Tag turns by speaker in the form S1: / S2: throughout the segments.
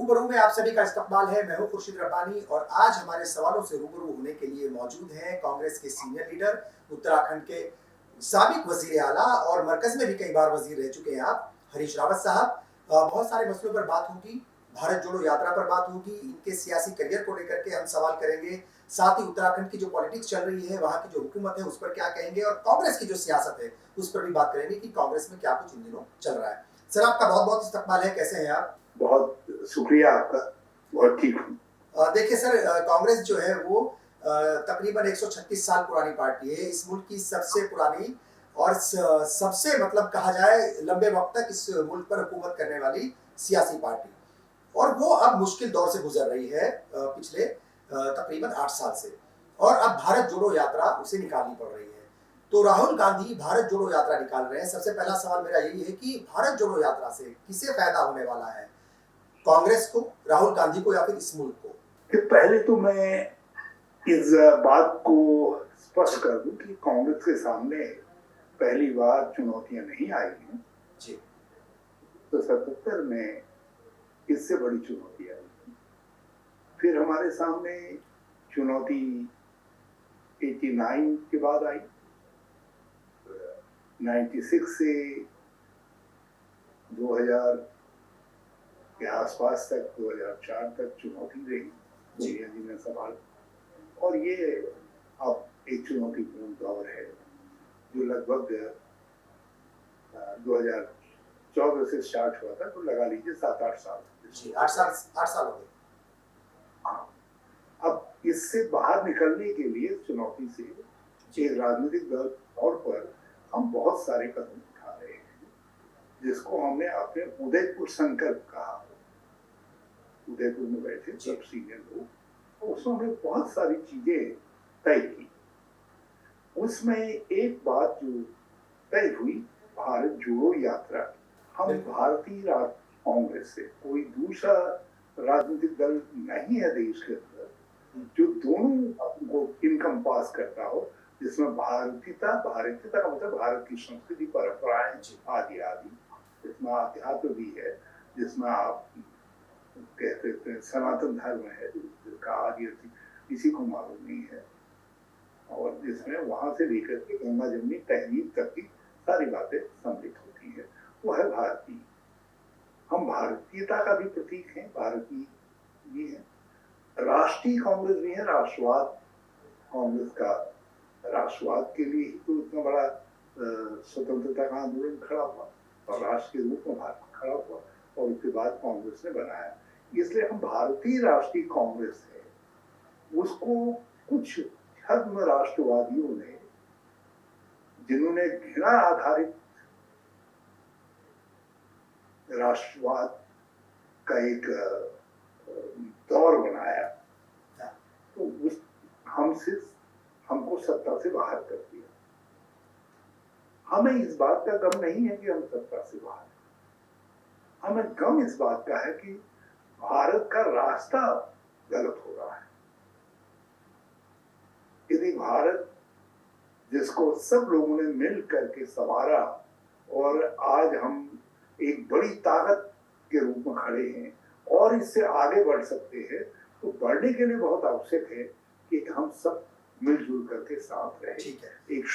S1: रूबरू में आप सभी का इस्तकबाल है। मैं हूं खुर्शीद रब्बानी और आज हमारे सवालों से रूबरू होने के लिए मौजूद हैं कांग्रेस के सीनियर लीडर, उत्तराखंड के साबिक वजीर आला और मरकज में भी कई बार वजीर रह चुके हैं आप, हरीश रावत साहब। बहुत सारे मसलों पर बात होगी, भारत जोड़ो यात्रा पर बात होगी, इनके सियासी करियर को लेकर के हम सवाल करेंगे। साथ ही उत्तराखंड की जो पॉलिटिक्स चल रही है, वहाँ की जो हुकूमत है उस पर क्या कहेंगे और कांग्रेस की जो सियासत है उस पर भी बात करेंगे कि कांग्रेस में क्या कुछ इन दिनों चल रहा है। सर, आपका बहुत बहुत इस्तकबाल है। कैसे हैं आप?
S2: बहुत शुक्रिया आपका, बहुत ठीक हूँ।
S1: देखिए सर, कांग्रेस जो है वो तकरीबन 136 साल पुरानी पार्टी है, इस मुल्क की सबसे पुरानी और सबसे मतलब कहा जाए लंबे वक्त तक इस मुल्क पर हुकूमत करने वाली सियासी पार्टी, और वो अब मुश्किल दौर से गुजर रही है पिछले तकरीबन 8 साल से, और अब भारत जोड़ो यात्रा उसे निकालनी पड़ रही है। तो राहुल गांधी भारत जोड़ो यात्रा निकाल रहे हैं। सबसे पहला सवाल मेरा यही है कि भारत जोड़ो यात्रा से किसे फायदा होने वाला है, कांग्रेस को, राहुल गांधी को या फिर इस मुल्क को?
S2: कि पहले तो मैं इस बात को स्पष्ट कर दूं कि कांग्रेस के सामने पहली बार चुनौतियां नहीं आई हैं
S1: जी।
S2: तो 77 में इससे बड़ी चुनौती आई। फिर हमारे सामने चुनौती 89 के बाद आई, 96 से 2000 के आसपास तक, 2004 तक चुनौती रही सोनिया जी ने सवाल, और ये अब एक चुनौतीपूर्ण दौर है जो लगभग 2014 से स्टार्ट हुआ था, तो लगा लीजिए 7-8 साल।
S1: जी, 8 साल हो गए।
S2: हाँ, अब इससे बाहर निकलने के लिए चुनौती से एक राजनीतिक दल तौर पर हम बहुत सारे कदम उठा रहे हैं, जिसको हमने अपने उदयपुर संकल्प कहा। उदयपुर में बैठे सब सीनियर लोग, तो उसमें हमने बहुत सारी चीजें तय की। उसमें एक बात जो तय हुई, भारत जोड़ो यात्रा। हम भारतीय कांग्रेस से, कोई दूसरा राजनीतिक दल नहीं है देश के अंदर जो दोनों को इनकम पास करता हो, जिसमें भारतीयता का मतलब भारत की संस्कृति, परंपराएं आदि आदि, जिसमें अध्यात्म भी है, जिसमें आप कहते थे सनातन धर्म है जिसका आदि किसी को मालूम नहीं है, और जिसमें वहां से लेकर के गंगा जमुनी तहजीब तक की सारी बातें सम्मिलित होती है, वो है भारतीय। हम भारतीयता का भी प्रतीक हैं, भारतीय भी है, राष्ट्रीय कांग्रेस भी है, राष्ट्रवाद कांग्रेस का, राष्ट्रवाद के लिए ही तो इतना बड़ा स्वतंत्रता का आंदोलन खड़ा हुआ और राष्ट्र के रूप में भारत खड़ा हुआ, और उसके बाद कांग्रेस ने बनाया। इसलिए हम भारतीय राष्ट्रीय कांग्रेस है, उसको कुछ छद्म राष्ट्रवादियों ने, जिन्होंने घृणा आधारित राष्ट्रवाद का एक दौर बनाया, तो उस हमको सत्ता से बाहर कर दिया। हमें इस बात का गम नहीं है कि हम सत्ता से बाहर, हमें गम इस बात का है कि भारत का रास्ता गलत हो रहा है। यदि भारत, जिसको सब लोगों ने मिल करके संवारा और आज हम एक बड़ी ताकत के रूप में खड़े हैं और इससे आगे बढ़ सकते हैं, तो बढ़ने के लिए बहुत आवश्यक है कि हम सब मिलजुल करके साथ रहे। एक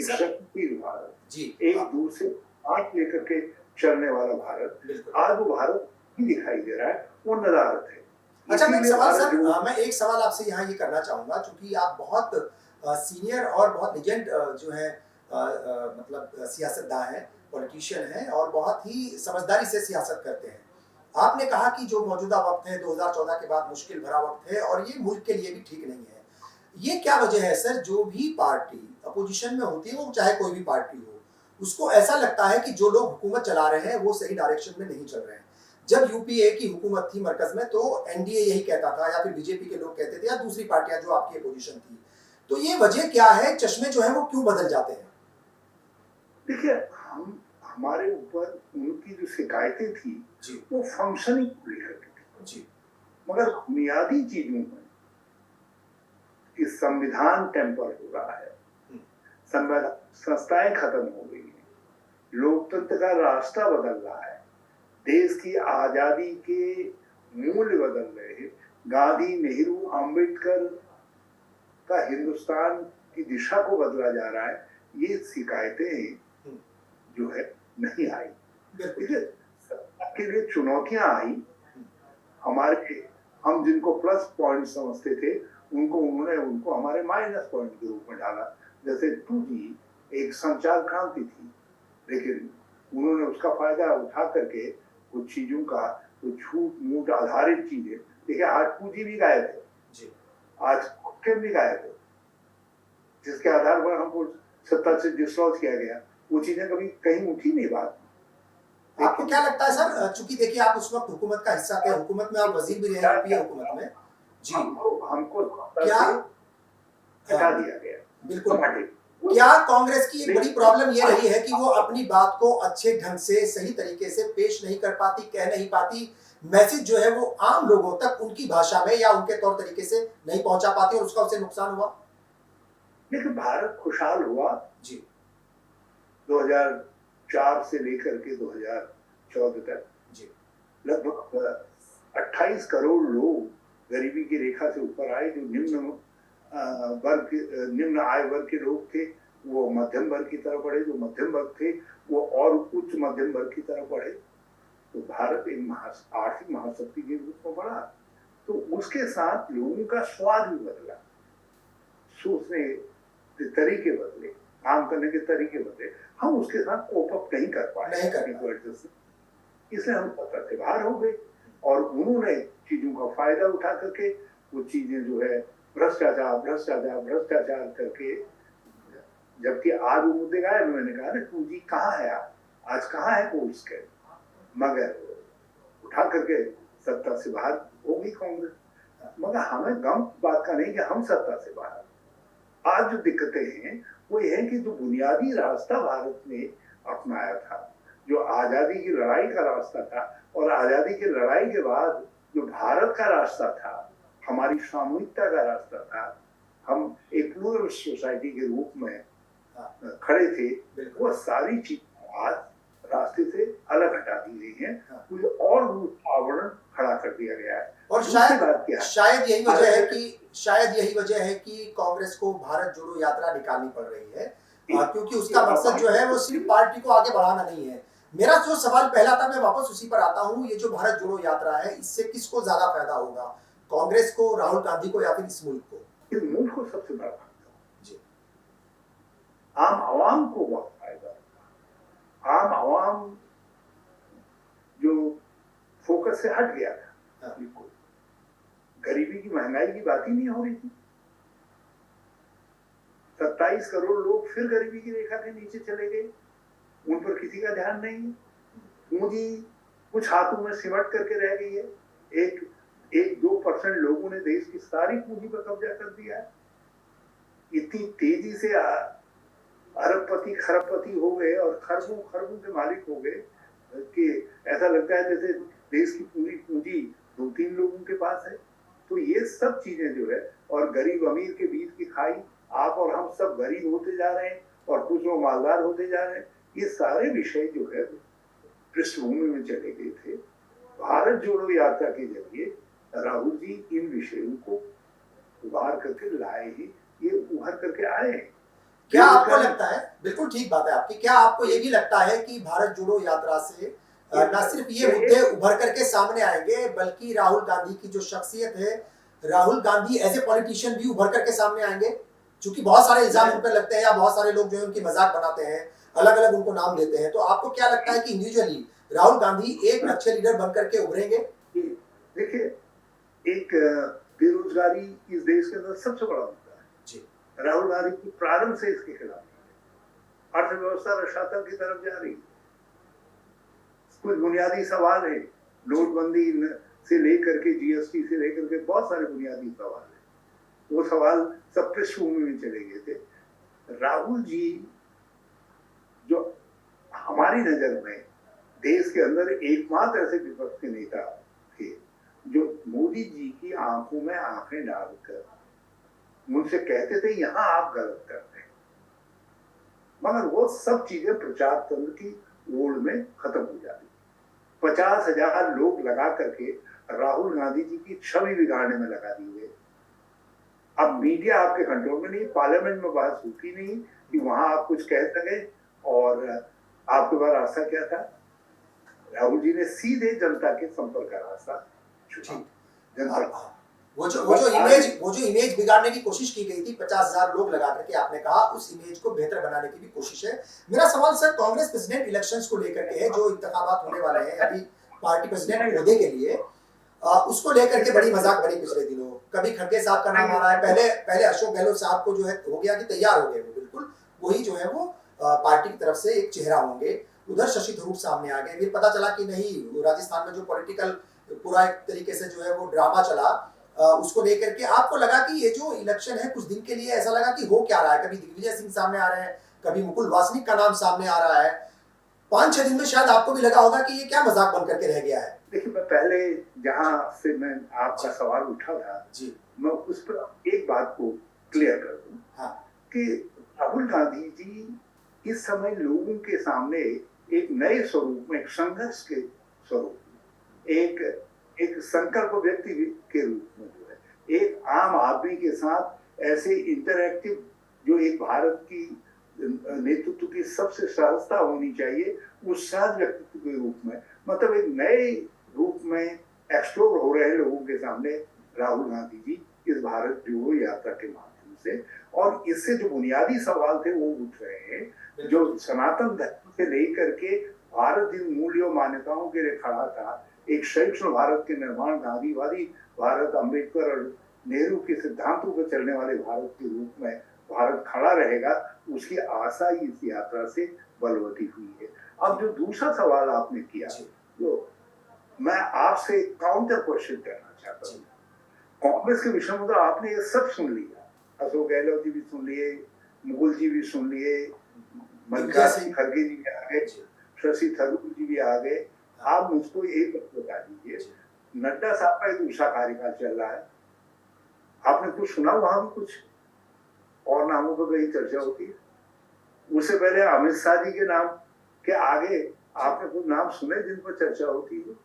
S2: शक्तिशाली भारत, एक दूसरे हाथ लेकर के चलने वाला भारत, आज वो भारत ही दिखाई दे रहा है, वो नदारत है।
S1: अच्छा, मैं एक सवाल आपसे यहाँ ये करना चाहूंगा, क्योंकि आप बहुत सीनियर और बहुत लीजेंड जो है मतलब सियासतदान हैं, पॉलिटिशियन हैं और बहुत ही समझदारी से सियासत करते हैं। आपने कहा कि जो मौजूदा वक्त है 2014 के बाद मुश्किल भरा वक्त है और ये मुल्क के लिए भी ठीक नहीं है। ये क्या वजह है सर? जो भी पार्टी अपोजिशन में होती है, वो चाहे कोई भी पार्टी हो, उसको ऐसा लगता है कि जो लोग हुकूमत चला रहे हैं वो सही डायरेक्शन में नहीं चल रहे हैं। जब यूपीए की हुकूमत थी मरकज में, तो एनडीए यही कहता था, या फिर बीजेपी के लोग कहते थे, या दूसरी पार्टियां जो आपकी अपोजिशन थी। तो ये वजह क्या है? चश्मे जो है वो क्यों बदल जाते हैं?
S2: देखिए, हमारे ऊपर उनकी जो शिकायतें थी वो फंक्शनिंग को लेकर थी, मगर बुनियादी चीजों में कि संविधान टेम्पर हो रहा है, संस्थाएं खत्म हो गई हैं, लोकतंत्र का रास्ता बदल रहा है, देश की आजादी के मूल्य बदल रहे हैं। गांधी, नेहरू, अंबेडकर का हिंदुस्तान की दिशा को बदला जा रहा है। ये शिकायतें जो है नहीं आई। देखिए, सरकार के लिए चुनौतियां आई। हमारे हम जिनको प्लस पॉइंट समझते थे उनको हमारे माइनस पॉइंट के रूप में डाला। जैसे 2G एक संचार क्रांति थी, लेकिन उन्होंने उसका फायदा उठा करके कुछ चीजों का तो झूठ मूठ आधारित चीजें, देखिए आज 2G भी गायब है जी, आज कुछ भी गायब है, जिसके आधार पर हमको सत्ता से डिसलॉज किया गया। वो चीजें कभी कहीं उठी नहीं बात।
S1: आपको क्या लगता है सर, चूंकि देखिए आप उस वक्त हुकूमत का हिस्सा थे, हुकूमत में आप वजीर भी रहे यूपीए हुकूमत में जी,
S2: हमको
S1: क्या
S2: हटा दिया गया
S1: बिल्कुल। क्या कांग्रेस की एक बड़ी प्रॉब्लम ये रही है कि वो अपनी बात को अच्छे ढंग से सही तरीके से पेश नहीं कर पाती, कह नहीं पाती, मैसेज जो है वो आम लोगों तक उनकी भाषा में या उनके तौर तरीके से नहीं पहुंचा पाती और उसका उससे नुकसान हुआ?
S2: लेकिन भारत खुशहाल हुआ
S1: जी
S2: 2004 से लेकर के 2014 तक
S1: जी,
S2: लगभग 28 करोड़ लोग गरीबी की रेखा से ऊपर आए। जो निम्न आय वर्ग के लोग थे वो मध्यम वर्ग की तरफ बढ़े, जो मध्यम वर्ग थे वो और उच्च मध्यम वर्ग की तरफ बढ़े। तो भारत एक आर्थिक महाशक्ति के रूप में बढ़ा। तो उसके साथ लोगों का स्वाद भी बदला, सोचने के तरीके बदले, काम करने के तरीके बदले। हम उसके साथ कोप अप नहीं कर पाए, इसलिए हम सत्ता से बाहर हो गए और उन्होंने चीजों का फायदा उठा करके वो चीजें जो है भ्रष्टाचार करके, जबकि आज वो मुद्दे गायब। मैंने कहा ना 2G कहाँ है, आज कहाँ है कोर्ट के, मगर उठा करके सत्ता से बाहर हो गई कांग्रेस। मगर हमें गम बात का नहीं कि हम सत्ता से बाहर। आज जो दिक्कतें हैं वो ये है कि जो बुनियादी रास्ता भारत ने अपनाया था, जो आजादी की लड़ाई का रास्ता था, और आजादी की लड़ाई के बाद जो भारत का रास्ता था, हमारी सामूहिकता का रास्ता था, हम एक प्लूरल सोसाइटी के रूप में खड़े थे, वो सारी चीज आज रास्ते से अलग हटा दी गई है। कुछ और आवरण खड़ा कर दिया गया है।
S1: और शायद यही वजह है कि कांग्रेस को भारत जोड़ो यात्रा निकालनी पड़ रही है, क्योंकि उसका मकसद जो है वो सिर्फ पार्टी को आगे बढ़ाना नहीं है। मेरा जो सवाल पहला था मैं वापस उसी पर आता हूँ, ये जो भारत जोड़ो यात्रा है इससे किसको ज्यादा फायदा होगा, कांग्रेस को, राहुल गांधी को, या फिर इस मुल्क को?
S2: इस मुल्क को सबसे बड़ा फायदा जी, आम आवाम को बहुत फायदा। आम आवाम जो फोकस से हट गया था, गरीबी की, महंगाई की बात ही नहीं हो रही थी। 27 करोड़ लोग फिर गरीबी की रेखा के नीचे चले गए, उन पर किसी का ध्यान नहीं है। पूंजी कुछ हाथों में सिमट करके रह गई है। 1-2% लोगों ने देश की सारी पूंजी पर कब्जा कर दिया है। इतनी तेजी से अरबपति खरबपति हो गए और खरबों के मालिक हो गए कि ऐसा लगता है जैसे देश की पूरी पूंजी 2-3 लोगों के पास है। तो ये सब चीजें जो है, और गरीब अमीर के बीच की खाई, आप और हम सब गरीब होते जा रहे हैं और कुछ लोग मालदार होते जा रहे हैं, ये सारे विषय जो है पृष्ठभूमि में चले गए थे। भारत जोड़ो यात्रा के जरिए राहुल जी इन विषयों को उभार करके लाए ही, ये उभर करके आए हैं।
S1: क्या आपको लगता है, बिल्कुल ठीक बात है आपकी, क्या आपको ये भी लगता है कि भारत जोड़ो यात्रा से न सिर्फ ये मुद्दे उभर करके सामने आएंगे, बल्कि राहुल गांधी की जो शख्सियत है, Rahul Gandhi as a politician भी उभर करके सामने आएंगे? क्योंकि बहुत सारे इल्जाम उन पर लगते हैं, या बहुत सारे लोग जो है उनकी मजाक बनाते हैं, अलग अलग उनको नाम देते हैं। तो आपको क्या लगता है कि इंडिविजुअली राहुल गांधी एक अच्छे लीडर बन करके उभरेंगे?
S2: देखिए, एक बेरोजगारी इस देश के अंदर सबसे बड़ा मुद्दा है जी। राहुल गांधी की प्रारंभ से इसके खिलाफ है। अर्थव्यवस्था रसातल की तरफ जा रही है। कुछ बुनियादी सवाल है, नोटबंदी से लेकर के जीएसटी से लेकर के बहुत सारे बुनियादी सवाल है, वो सवाल सब पृष्ठभूमि में चले गए थे। राहुल जी जो हमारी नजर में देश के अंदर एकमात्र ऐसे विपक्ष के नेता थे जो मोदी जी की आंखों में आंखें डालकर मुझसे कहते थे यहाँ आप गलत करते हैं, मगर वो सब चीजें प्रचार तंत्र की ओर में खत्म हो जाती। 50,000 लोग लगा करके राहुल गांधी जी की छवि बिगाड़ने में लगा दी गई। अब मीडिया आपके कंट्रोल में नहीं, पार्लियामेंट में बात होती नहीं कि वहां आप कुछ कह सके। और आपके पास रास्ता क्या था? राहुल जी ने सीधे जनता के संपर्क का रास्ता चुना। जनता
S1: वो जो इमेज बिगाड़ने की कोशिश की गई थी 50,000 लोग लगा करके, आपने कहा उस इमेज को बेहतर बनाने की भी कोशिश है। मेरा सवाल सर कांग्रेस प्रेसिडेंट इलेक्शंस को लेकर के है, जो इंतखाबात होने वाले हैं अभी पार्टी प्रेसिडेंट ओहदे के लिए, उसको लेकर के बड़ी मजाक बनी पिछले दिनों। कभी खड़गे साहब का नाम आ रहा है, पहले अशोक गहलोत साहब को जो है हो गया कि तैयार हो गए वो, बिल्कुल वही जो है वो पार्टी की तरफ से एक चेहरा होंगे। उधर शशि थरूर सामने आ गए, फिर पता चला कि नहीं, राजस्थान में जो पॉलिटिकल पूरा एक तरीके से जो है वो ड्रामा चला, उसको लेकर के आपको लगा कि ये जो इलेक्शन है कुछ दिन के लिए ऐसा लगा कि हो क्या रहा है? कभी दिग्विजय सिंह सामने आ रहे हैं, कभी मुकुल वासनिक का नाम सामने आ रहा है। 5-6 दिन में शायद आपको भी लगा होगा कि ये क्या मजाक बन करके रह गया है।
S2: देखिए, मैं पहले जहां से मैं आपका सवाल उठा था
S1: जी,
S2: मैं उस पर एक बात को क्लियर कर दूं।
S1: हाँ,
S2: कि राहुल गांधी जी इस समय लोगों के सामने एक नए स्वरूप में, एक संघर्ष के स्वरूप में, एक संकल्प व्यक्ति के रूप में जो है एक आम आदमी के साथ ऐसे इंटरैक्टिव, जो एक भारत की नेतृत्व की सबसे सहजता होनी चाहिए, उस सहज व्यक्तित्व के रूप में, मतलब एक नए रूप में एक्सप्लोर हो रहे हैं लोगों के सामने राहुल गांधी जी इस भारत जोड़ो यात्रा के माध्यम से। और इससे जो बुनियादी सवाल थे वो उठ रहे हैं, जो सनातन धर्म से लेकर के भारत जिन मूल्यों मान्यताओं के लिए खड़ा था, एक सहिष्णु भारत के निर्माण, गांधीवादी भारत, अम्बेडकर और नेहरू के सिद्धांतों पर चलने वाले भारत के रूप में भारत खड़ा रहेगा, उसकी आशा इस यात्रा से बलवती हुई है। अब जो दूसरा सवाल आपने किया, तो मैं आपसे काउंटर क्वेश्चन करना चाहता हूँ। कांग्रेस के विषय में तो आपने ये सब सुन लिया, अशोक गहलोत जी भी सुन लिए, मुकुल जी भी सुन लिए, मल्लिकार्जुन खड़गे जी भी आ गए, शशि थरूर जी भी आ गए। आप मुझको एक बता दीजिए, नड्डा साहब का एक दूसरा कार्यकाल चल रहा है, आपने कुछ सुना वहां भी कुछ और नामों पर कहीं चर्चा होती है? उससे पहले अमित शाह जी के नाम के आगे आपने कुछ नाम सुने जिन पर चर्चा होती है?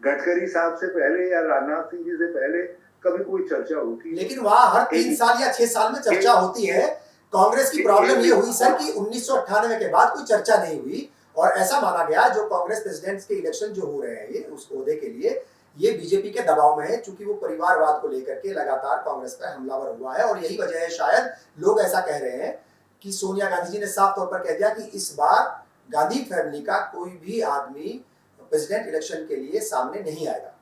S2: गडकरी साहब से पहले या राजनाथ सिंह जी से पहले कभी कोई चर्चा होती है?
S1: लेकिन वहां हर 3 साल या 6 साल में चर्चा होती है। कांग्रेस की प्रॉब्लम ये हुई सर कि 1998 के बाद कोई चर्चा नहीं हुई, और ऐसा माना गया जो कांग्रेस प्रेसिडेंट्स के इलेक्शन जो हो रहे हैं ये उस ओहदे के लिए, ये बीजेपी के दबाव में है, क्योंकि वो परिवारवाद को लेकर के लगातार कांग्रेस पर हमलावर हुआ है। और यही वजह है शायद लोग ऐसा कह रहे हैं कि सोनिया गांधी जी ने साफ तौर पर कह दिया कि इस बार गांधी फैमिली का कोई भी आदमी प्रेसिडेंट इलेक्शन के लिए सामने नहीं आएगा।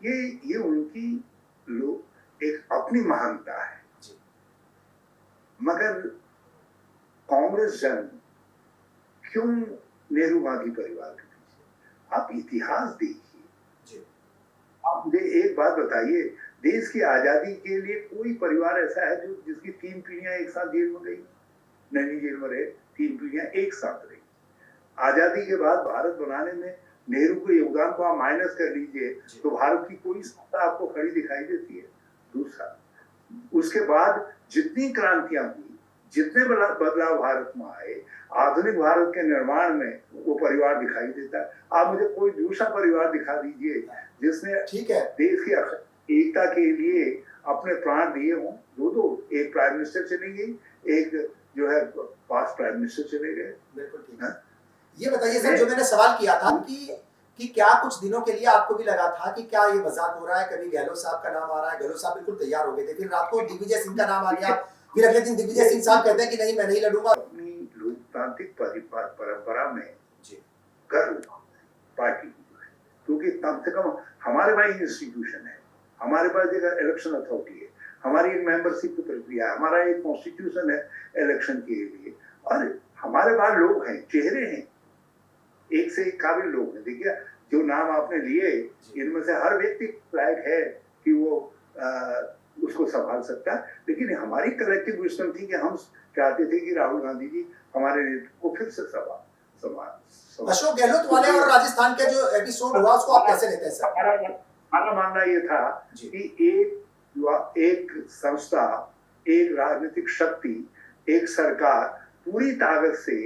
S2: ये उनकी लोग एक अपनी महानता है, मगर कांग्रेस जन क्यों नेहरू गांधी परिवार के पीछे? आप इतिहास देखिए। आप मुझे एक बात बताइए, देश की आजादी के लिए कोई परिवार ऐसा है जो जिसकी 3 पीढ़ियां एक साथ जेल में गई? नैनी जेल में रहे 3 पीढ़ियां एक साथ रही। आजादी के बाद भारत बनाने में नेहरू के योगदान को आप माइनस कर लीजिए तो भारत की कोई सत्ता आपको खड़ी दिखाई देती है? दूसरा, उसके बाद जितनी क्रांतियां हुई, जितने बदलाव भारत में आए, आधुनिक भारत के निर्माण में वो परिवार दिखाई देता है। आप मुझे कोई दूसरा परिवार दिखा दीजिए जिसने
S1: ठीक है
S2: देश की एकता के लिए अपने प्राण दिए हों। दो एक प्राइम मिनिस्टर चली गई, एक जो है पास्ट प्राइम मिनिस्टर चले गए।
S1: बिल्कुल ठीक है। ये बताइए सर, जो मैंने सवाल किया था कि क्या कुछ दिनों के लिए आपको भी लगा था कि क्या ये मजाक हो रहा है? कभी गहलोत साहब का नाम आ रहा है, गहलोत साहब बिल्कुल तैयार हो गए थे, फिर रात को दिग्विजय सिंह का नाम आ गया, फिर अगले दिन दिग्विजय सिंह साहब कहते हैं कि नहीं मैं नहीं लड़ूंगा।
S2: अपनी लोकतांत्रिक परंपरा में गर्व पार्टी, क्योंकि कम से कम हमारे पास इंस्टीट्यूशन है, हमारे पास एक इलेक्शन अथॉरिटी है, हमारी एक मेंबरशिप की प्रक्रिया है, हमारा एक कॉन्स्टिट्यूशन है इलेक्शन के लिए, और हमारे पास लोग हैं, चेहरे हैं, एक से एक काबिल लोग हैं। देखिए, जो नाम आपने लिए इनमें से हर व्यक्ति लायक है कि वो उसको संभाल सकता है, लेकिन हमारी कलेक्टिव विजडम थी कि हम चाहते थे कि राहुल गांधी जी हमारे नेतृत्व को फिर से संभाल।
S1: अशोक गहलोत वाले और राजस्थान के जो एपिसोड हुआ उसको आप कैसे लेते हैं सर?
S2: हमारा मानना ये था कि एक संस्था, एक राजनीतिक शक्ति, एक सरकार पूरी ताकत से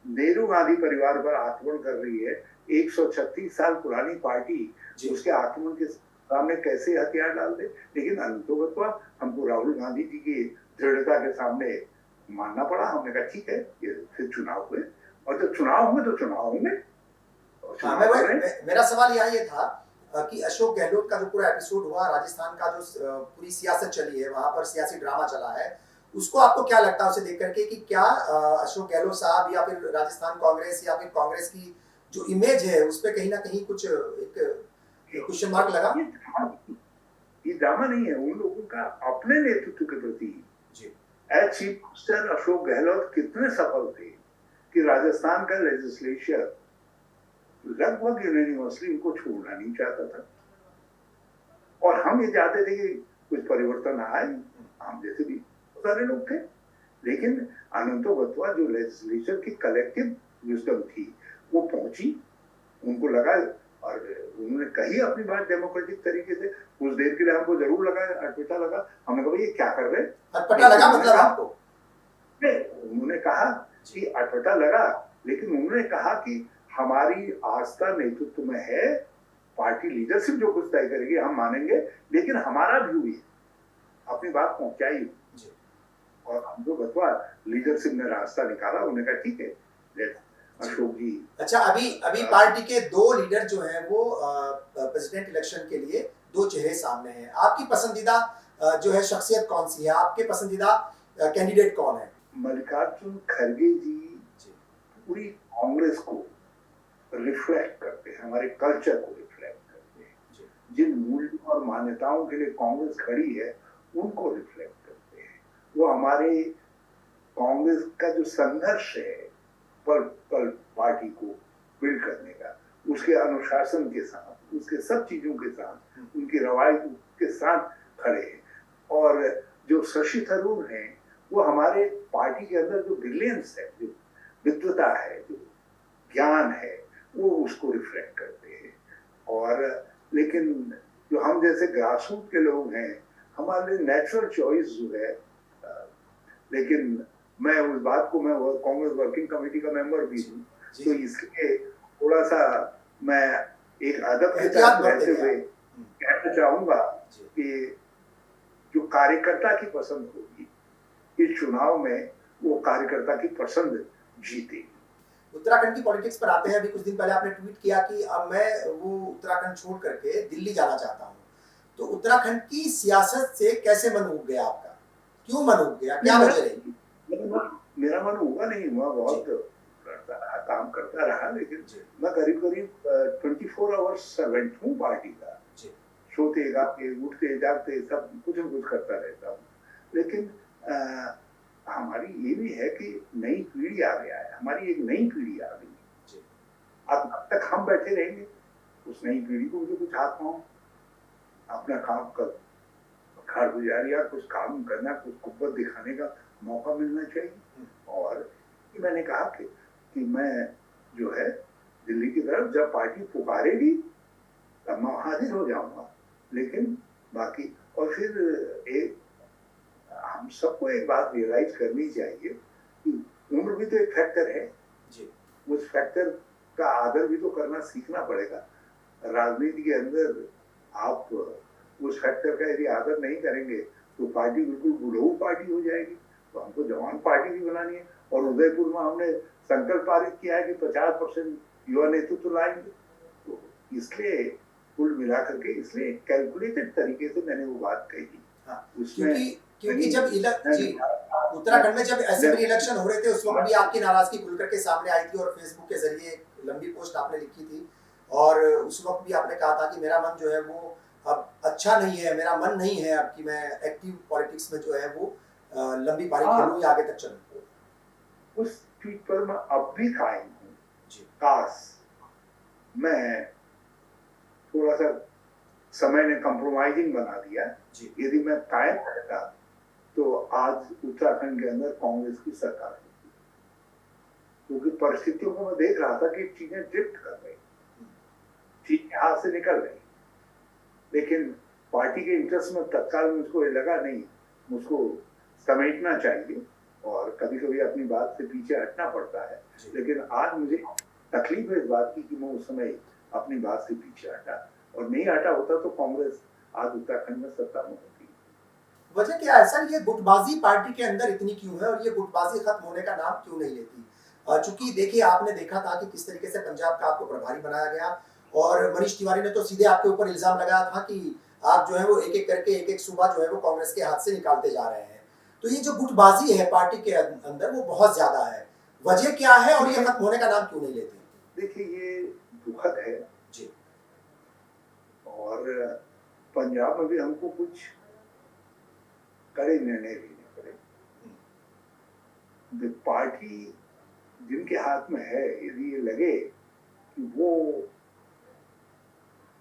S2: नेहरू गांधी परिवार पर आक्रमण कर रही है, 136 साल पुरानी पार्टी
S1: जी
S2: उसके आक्रमण के सामने कैसे हथियार डाल दे। लेकिन अंततोगत्वा हमको राहुल गांधी जी की दृढ़ता के सामने मानना पड़ा। हमने कहा ठीक है, ये फिर चुनाव हुए, और जब चुनाव हुए तो चुनाव होंगे, और
S1: हाँ,
S2: चुनाव हो रहे हैं।
S1: मेरा सवाल यहाँ ये था कि अशोक गहलोत का जो पूरा एपिसोड हुआ, राजस्थान का जो पूरी सियासत चली है, वहां पर सियासी ड्रामा चला है, उसको आपको क्या लगता है उसे देख करके कि क्या अशोक गहलोत साहब या फिर राजस्थान कांग्रेस या फिर कांग्रेस की जो इमेज है उस पर कहीं ना कहीं कुछ एक क्वेश्चन मार्क लगा?
S2: ये ड्रामा नहीं है, उन लोगों का अपने नेतृत्व के प्रति
S1: जी
S2: as chief minister Ashok Gehlot कितने सफल थे कि राजस्थान का लेजिस्लेचर लगभग यूनानिमसली उनको छोड़ना नहीं चाहता था, और हम ये चाहते थे कि कुछ परिवर्तन आए, हम जैसे भी सारे लोग थे। लेकिन अनंतोगत्वा जो लेजिस्लेचर की कलेक्टिव विजडम थी वो पहुंची, उनको लगा, और उन्होंने कही अपनी बात डेमोक्रेटिक तरीके से। कुछ देर के लिए हमको जरूर लगा, अटपटा लगा, हमने कहा ये क्या कर रहे हैं,
S1: अटपटा लगा मतलब आपको?
S2: उन्होंने कहा कि अटपटा लगा, लेकिन उन्होंने कहा कि हमारी आस्था नेतृत्व में है, पार्टी लीडरशिप जो कुछ तय करेगी हम मानेंगे, लेकिन हमारा व्यू ये अपनी बात पहुंचाई, और हम जो बतवा लीडरशिप ने रास्ता निकाला। उन्होंने कहा ठीक है, लेट अशोक जी।
S1: अच्छा, अभी पार्टी के दो लीडर जो हैं वो प्रेसिडेंट इलेक्शन के लिए दो चेहरे सामने हैं। आपकी पसंदीदा जो है शख्सियत कौन सी है? आपके पसंदीदा कैंडिडेट कौन है?
S2: मल्लिकार्जुन खड़गे जी पूरी कांग्रेस को रिफ्लेक्ट करते हैं, हमारे कल्चर को रिफ्लेक्ट करते हैं, जिन मूल्यों और मान्यताओं के लिए कांग्रेस खड़ी है उनको रिफ्लेक्ट करते हैं। वो हमारे कांग्रेस का जो संघर्ष है पल पल पार्टी को बिल्ड करने का, उसके अनुशासन के साथ, उसके सब चीजों के साथ, उनकी रवायतों के साथ खड़े हैं। और जो शशि थरूर हैं वो हमारे पार्टी के अंदर जो ब्रिलियंस है, जो विद्वता है, जो ज्ञान है, वो उसको रिफ्लेक्ट करते हैं। और लेकिन जो हम जैसे ग्रासरूट के लोग हैं, हमारे नेचुरल चॉइस जो है, लेकिन मैं उस बात को, मैं कांग्रेस वर्किंग कमेटी का मेंबर भी हूँ, तो इसलिए थोड़ा सा मैं एक अदब के साथ रहते हुए कहना चाहूंगा कि जो कार्यकर्ता की पसंद होगी इस चुनाव में, वो कार्यकर्ता की पसंद जीतेगी।
S1: उत्तराखंड की पॉलिटिक्स पर आते हैं। अभी कुछ दिन पहले आपने ट्वीट किया कि अब मैं वो उत्तराखंड छोड़ करके दिल्ली जाना चाहता हूँ। तो उत्तराखंड की सियासत से कैसे मन उब गया आपका? क्यों मन उब गया, क्या वजह रही?
S2: मेरा मन हुआ नहीं हुआ, बहुत करता रहा, काम करता रहा, लेकिन मैं करीब करीब 24 आवर्स सर्वेंट हूँ पार्टी का। सोते गाते उठते जागते सब कुछ न कुछ करता रहता हूँ। लेकिन हमारी ये भी है कि नई पीढ़ी आ गया है, हमारी एक नई पीढ़ी आ गई। अब तक हम बैठे रहेंगे, उस नई पीढ़ी को मुझे कुछ हाथ पाँव अपना काम कर घर गुजारिया, कुछ काम करना, कुछ कुव्वत दिखाने का मौका मिलना चाहिए। और मैंने कहा कि मैं जो है दिल्ली की तरफ जब पार्टी पुकारेगी तब मैं हाजिर हो जाऊंगा। लेकिन बाकी, और फिर एक हम सबको एक बात रियलाइज करनी चाहिए कि उम्र भी तो एक फैक्टर है जी। उस फैक्टर का आदर भी तो करना सीखना पड़ेगा। राजनीति के अंदर आप उस फैक्टर का यदि आदर नहीं करेंगे तो पार्टी बिल्कुल बुढ़ऊ पार्टी हो जाएगी। तो हमको जवान पार्टी भी बनानी है, और उदयपुर में हमने संकल्प पारित किया है कि 50% युवा नेतृत्व लाएंगे। तो इसलिए कुल मिलाकर के, इसलिए कैलकुलेटेड तरीके से मैंने वो बात कही।
S1: उसमें क्योंकि जब उत्तराखंड में जब असेंबली इलेक्शन हो रहे थे उस वक्त भी आपकी नाराजगी खुल करके सामने आई थी, और फेसबुक के जरिए एक लंबी पोस्ट आपने लिखी थी, और उस वक्त भी आपने कहा था कि मेरा मन जो है वो अब अच्छा नहीं है, मेरा मन नहीं है अब कि मैं एक्टिव पॉलिटिक्स में जो है वो लंबी पारी खेलूं या आगे तक चलूं।
S2: उस ट्वीट पर मैं अब भी कायम हूँ। काश मैं थोड़ा सा समय ने कंप्रोमाइजिंग बना दिया। यदि मैं कायम रहता तो आज उत्तराखंड के अंदर कांग्रेस की सरकार होती, क्योंकि परिस्थितियों को मैं देख रहा था कि चीजें ड्रिफ्ट कर रही, चीजें हाथ से निकल रही। लेकिन पार्टी के इंटरेस्ट में तत्काल मुझको ये लगा नहीं, मुझको समेटना चाहिए, और कभी कभी अपनी बात से पीछे हटना पड़ता है। लेकिन आज मुझे तकलीफ है इस बात की कि मैं उस समय अपनी बात से पीछे हटा, और नहीं हटा होता तो कांग्रेस आज उत्तराखंड में सत्ता में होती।
S1: वजह क्या है सर, ये गुटबाजी पार्टी के अंदर इतनी क्यों है और ये गुटबाजी खत्म होने का नाम क्यों नहीं लेती? चूंकि देखिए आपने देखा था कि किस तरीके से पंजाब का आपको प्रभारी बनाया गया और मनीष तिवारी ने तो सीधे आपके ऊपर इल्जाम लगाया था कि आप जो है वो एक एक करके एक एक सूबा जो है वो कांग्रेस के हाथ से निकालते जा रहे हैं। तो ये जो गुटबाजी है पार्टी के अंदर वो बहुत ज्यादा है, वजह क्या है और ये खत्म होने का नाम क्यों नहीं लेती?
S2: देखिए ये दुखद है
S1: जी।
S2: और पंजाब में भी हमको कुछ कड़े निर्णय लेने पड़े। पार्टी जिनके हाथ में है, यदि ये लगे कि वो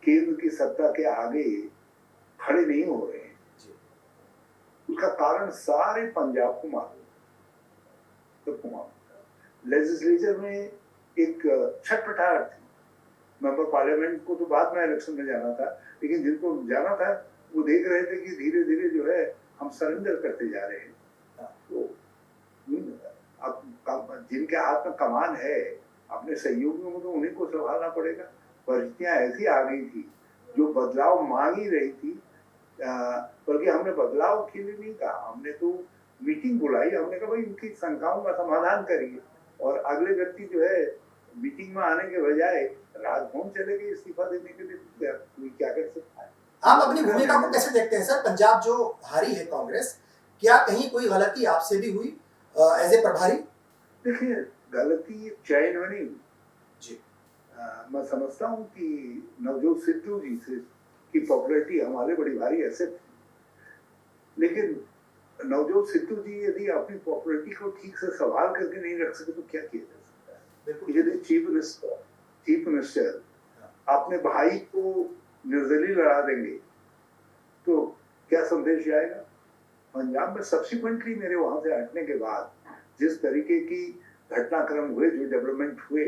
S2: केंद्र की सत्ता के आगे खड़े नहीं हो रहे हैं, उसका कारण सारे पंजाब को मालूम, सबको मालूम। लेजिस्लेचर में एक छटपटाहट थी। मेंबर पार्लियामेंट को तो बाद में इलेक्शन में जाना था, लेकिन जिनको जाना था वो देख रहे थे कि धीरे धीरे जो है हम सरेंडर करते जा रहे हैं। तो अब जिनके हाथ में कमान है, अपने सहयोगियों को तो उन्हीं को संभालना पड़ेगा। परिस्थितियां ऐसी आ गई थी जो बदलाव मांग ही रही थी, बल्कि हमने बदलाव के लिए नहीं कहा, हमने तो मीटिंग बुलाई, हमने कहा भाई इनकी शंकाओं का समाधान करिए, और अगले व्यक्ति जो है मीटिंग में आने के बजाय राजभवन चले गए इस्तीफा देने के लिए। कोई क्या कर सकता है?
S1: आप अपनी भूमिका को कैसे देखते हैं सर? पंजाब जो हारी है कांग्रेस, क्या कहीं कोई गलती आपसे भी हुई एज ए प्रभारी?
S2: देखिए गलती चयन में नहीं हुई
S1: जी।
S2: मैं समझता हूँ कि नवजोत सिद्धू जी से की पॉपुलैरिटी हमारे बड़ी भारी एसेट थी, लेकिन नवजोत सिद्धू जी यदि अपनी पॉपुलैरिटी को ठीक से संभाल करके नहीं रख सके तो क्या किया जा सकता है? यदि चीफ मिनिस्टर अपने भाई को निर्दलीय लड़ा देंगे तो क्या संदेश जाएगा? पंजाब में सब्सिक्वेंटली मेरे वहां से हटने के बाद जिस तरीके की घटनाक्रम हुए, जो डेवलपमेंट हुए,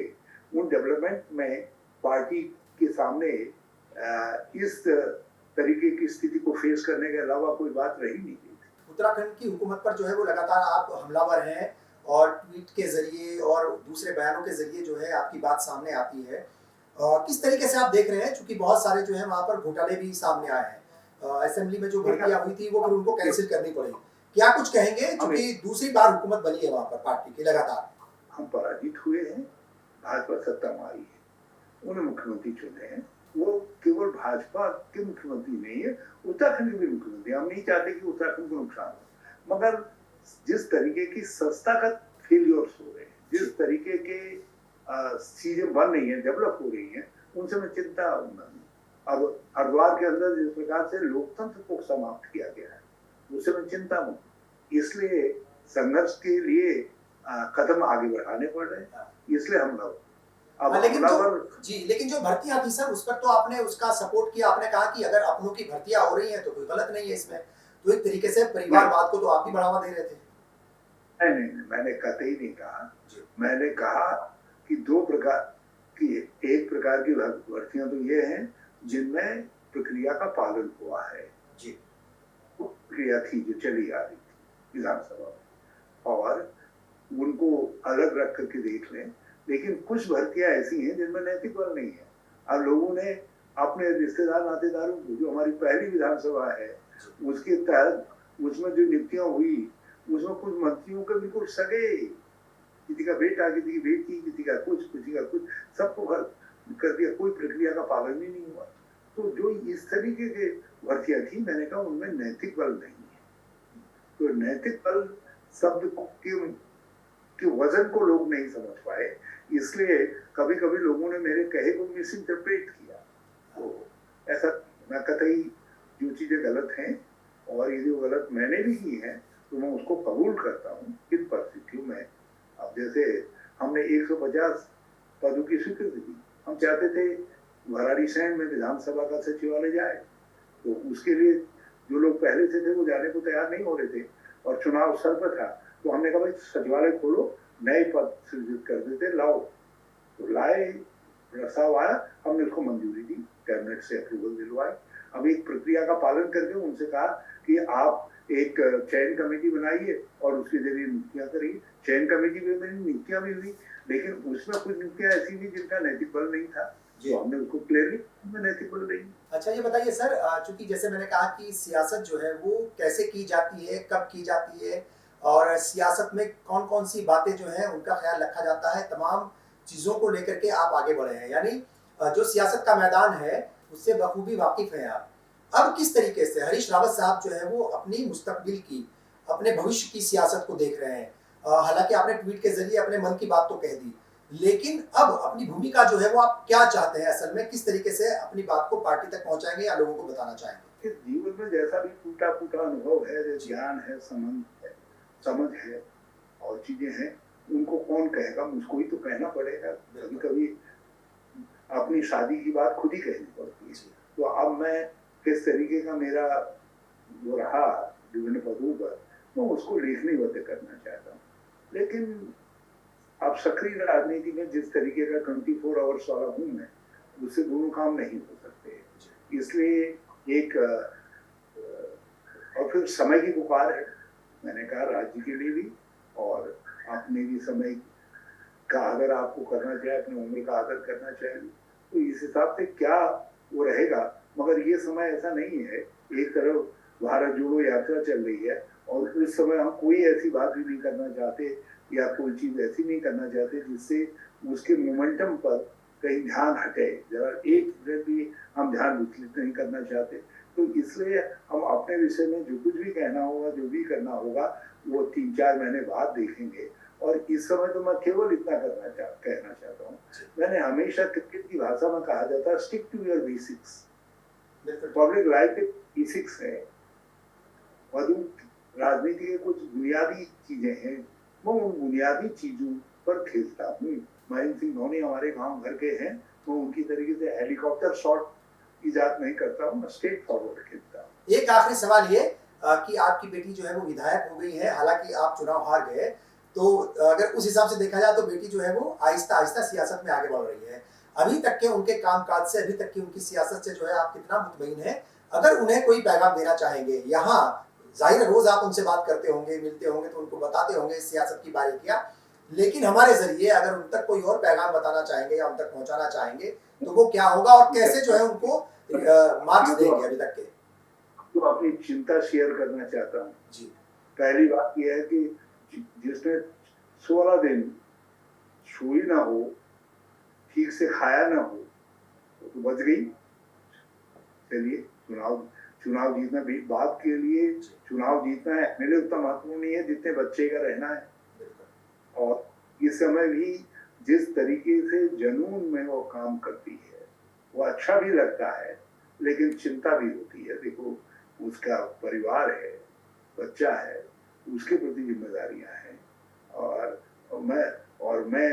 S2: उन डेवलपमेंट में पार्टी के सामने इस तरीके की स्थिति को फेस करने के अलावा कोई बात रही नहीं थी।
S1: उत्तराखंड की हुकूमत पर जो है वो लगातार आप हमलावर हैं और ट्वीट के जरिए और दूसरे बयानों के जरिए जो है आपकी बात सामने आती है। किस तरीके से आप देख रहे हैं, चूंकि बहुत सारे जो है वहाँ पर घोटाले भी सामने आए हैं, असेंबली में जो भर्तियां हुई थी वो फिर उनको कैंसिल करनी पड़ी, क्या कुछ कहेंगे? क्योंकि दूसरी बार हुकूमत बनी है वहाँ पर पार्टी की लगातार।
S2: हम पराजित हुए हैं, भाजपा सत्ता में आई है, उन्हें मुख्यमंत्री चुने हैं, वो केवल भाजपा के मुख्यमंत्री नहीं है, उत्तराखंड के भी मुख्यमंत्री। हम नहीं चाहते कि उत्तराखंड को नुकसान हो, मगर जिस तरीके की संस्थागत फेलियर्स हो रहे हैं, जिस तरीके के चीजें बन रही हैं, डेवलप हो रही हैं, उनसे मैं चिंता। अब हरिद्वार के अंदर जिस प्रकार से लोकतंत्र को समाप्त किया गया है, उससे मैं चिंता हूँ। इसलिए संघर्ष के लिए कदम आगे बढ़ाने पड़ रहे हैं, इसलिए हम लोग अब
S1: लेकिन जो भर्तियां थी सर, उस पर तो आपने उसका सपोर्ट किया, आपने कहा कि अगर अपनों की भर्तियां हो रही हैं तो कोई गलत नहीं है इसमें, तो एक तरीके से परिवारवाद को तो आप भी बढ़ावा दे रहे थे।
S2: नहीं, मैंने कतई नहीं कहा। मैंने कहा कि दो प्रकार की, एक प्रकार की भर्तियां तो ये हैं जिनमें प्रक्रिया का पालन हुआ है, जी, वो प्रक्रिया थी जो चली आ रही थी विधानसभा में, और उनको अलग रख करके देख लें। लेकिन कुछ भर्तियां ऐसी हैं जिनमें नैतिक बल नहीं है। अब लोगों ने अपने रिश्तेदार नातेदारों को, जो हमारी पहली विधानसभा है उसके तहत, उसमें जो नियुक्तियां हुई, उसमें कुछ मंत्रियों के बिल्कुल सगे, किसी का बेटा, किसी की बेटी, किसी का कुछ, सबको कर दिया, कोई प्रक्रिया का पालन ही नहीं हुआ। तो जो इस तरीके के भर्तियां थी, मैंने कहा उनमें नैतिक बल नहीं है। तो नैतिक बल शब्द के वजन को लोग नहीं समझ पाए, इसलिए कभी कभी लोगों ने मेरे कहे को मिस इंटरप्रेट किया। तो ऐसा मैं कतई, जो चीजें गलत हैं और ये जो गलत मैंने भी की है तो मैं उसको कबूल करता हूँ किन परिस्थितियों में। अब जैसे हमने 150 पदों की स्वीकृति दी, हम चाहते थे भराड़ीसैंण में विधानसभा का सचिवालय जाए, तो उसके लिए जो लोग पहले से थे वो जाने को तैयार नहीं हो रहे थे और चुनाव सर पर था, तो हमने कहा भाई सचिवालय खोलो, नए पद सृजित कर देते, लाओ। तो लाए, प्रस्ताव आया, हमने उसको मंजूरी दी, कैबिनेट से अप्रूवल दिलवाई। अब एक प्रक्रिया का पालन करके उनसे कहा कि आप एक चयन कमेटी बनाइए और उसके जरिए नियुक्तियां करिए। चयन कमेटी में मेरी नियुक्तियां भी हुई, लेकिन उसमें कुछ नियुक्तियां ऐसी हुई जिनका नैतिक बल नहीं था, तो हमने उसको क्लियरली नैतिक बल नहीं।
S1: अच्छा ये बताइए सर, चूंकि जैसे मैंने कहा कि सियासत जो है वो कैसे की जाती है, कब की जाती है, और सियासत में कौन कौन सी बातें जो है उनका ख्याल रखा जाता है, तमाम चीज़ों को लेकर के आप आगे बढ़े हैं, यानी जो सियासत का मैदान है उससे बखूबी वाकिफ हैं आप। अब किस तरीके से हरीश रावत साहब जो है वो अपनी मुस्तकबिल की, अपने भविष्य की सियासत को देख रहे हैं। हालांकि आपने ट्वीट के जरिए अपने मन की बात तो कह दी, लेकिन अब अपनी भूमिका जो है वो आप क्या चाहते हैं, असल में किस तरीके से अपनी बात को पार्टी तक पहुंचाएंगे या लोगों को बताना चाहेंगे?
S2: इस जीवन में जैसा भी टूटा फूटा अनुभव है, ज्ञान है, समझ है और चीजें हैं, उनको कौन कहेगा, मुझको ही तो कहना पड़ेगा। कभी कभी अपनी शादी की बात खुद ही कहनी पड़ती है। तो अब मैं किस तरीके का मेरा जो रहा विभिन्न पदों पर, मैं उसको लेखनीबद्ध करना चाहता हूँ। लेकिन अब सक्रिय राजनीति में जिस तरीके का 24 आवर्स वाला हूँ मैं, उससे दोनों काम नहीं हो सकते। इसलिए एक और फिर समय की पुकार है, मैंने कहा राज्य के लिए भी और अपने भी समय का अगर आपको करना चाहिए, अपनी उम्र का आदर करना चाहिए, तो इस हिसाब से क्या वो रहेगा। मगर ये समय ऐसा नहीं है, एक तरफ भारत जोड़ो यात्रा चल रही है और उस समय हम कोई ऐसी बात भी नहीं करना चाहते या कोई चीज ऐसी नहीं करना चाहते जिससे उसके मोमेंटम पर कहीं ध्यान हटे, जरा एक मिनट भी हम ध्यान विचलित नहीं करना चाहते। तो इसलिए हम अपने विषय में जो कुछ भी कहना होगा, जो भी करना होगा, वो 3-4 महीने बाद देखेंगे। और इस समय तो मैं केवल इतना कहना चाहता हूँ, मैंने हमेशा क्रिकेट की भाषा में कहा जाता है stick to your basics. Public life के बेसिक्स है, राजनीति के कुछ बुनियादी चीजें हैं, मैं उन बुनियादी चीजों पर खेलता हूँ। महेंद्र सिंह धोनी हमारे गांव घर के हैं, मैं उनकी तरीके से हेलीकॉप्टर शॉट इजाद नहीं करता हूँ, मैं स्ट्रेट फॉरवर्ड खेलता हूँ।
S1: एक आखिरी सवाल ये कि आपकी बेटी जो है वो विधायक हो गई है, हालांकि आप चुनाव हार गए, तो अगर उस हिसाब से देखा जाए तो बेटी जो है वो आहिस्ता आहिस्ता सियासत में आगे बढ़ रही है। अभी तक के उनके कामकाज से, अभी तक की उनकी सियासत से जो है आप कितना मुतमईन है? अगर उन्हें कोई पैगाम देना चाहेंगे, यहाँ जाहिर है रोज आप उनसे बात करते होंगे, मिलते होंगे, तो उनको बताते होंगे सियासत की बारीकियां, लेकिन हमारे जरिए अगर उन तक कोई और पैगाम बताना चाहेंगे या उन तक पहुंचाना चाहेंगे तो वो क्या होगा और कैसे जो है उनको मार्क्स देंगे अभी तक के?
S2: तो अपनी चिंता शेयर करना चाहता हूँ
S1: जी।
S2: पहली बात यह है कि जिसने 16 दिन सोई ना हो, ठीक से खाया ना हो, तो बच गई। चलिए, चुनाव जीतना भी बात के लिए, चुनाव जीतना है मेरे उतना महत्वपूर्ण नहीं है जितने बच्चे का रहना है। और इस समय भी जिस तरीके से जुनून में वो काम करती है वो अच्छा भी लगता है, लेकिन चिंता भी होती है। देखो, उसका परिवार है, बच्चा है, उसके प्रति जिम्मेदारियां हैं, और मैं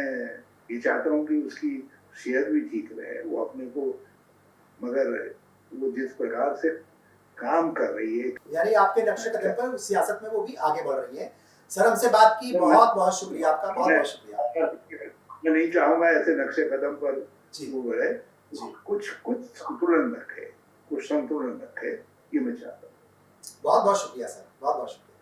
S2: ये चाहता हूँ कि उसकी सेहत भी ठीक रहे, वो अपने को, मगर वो जिस प्रकार से काम कर रही है,
S1: यानी आपके नक्शे कदम पर सियासत में वो भी आगे बढ़ रही है। सर, हमसे बात की, बहुत बहुत शुक्रिया आपका, बहुत बहुत शुक्रिया।
S2: मैं नहीं चाहूंगा ऐसे नक्शे कदम पर वो बढ़े, कुछ संतुलन रखे, ये मैं चाहता हूँ।
S1: बहुत बहुत शुक्रिया सर, बहुत बहुत शुक्रिया।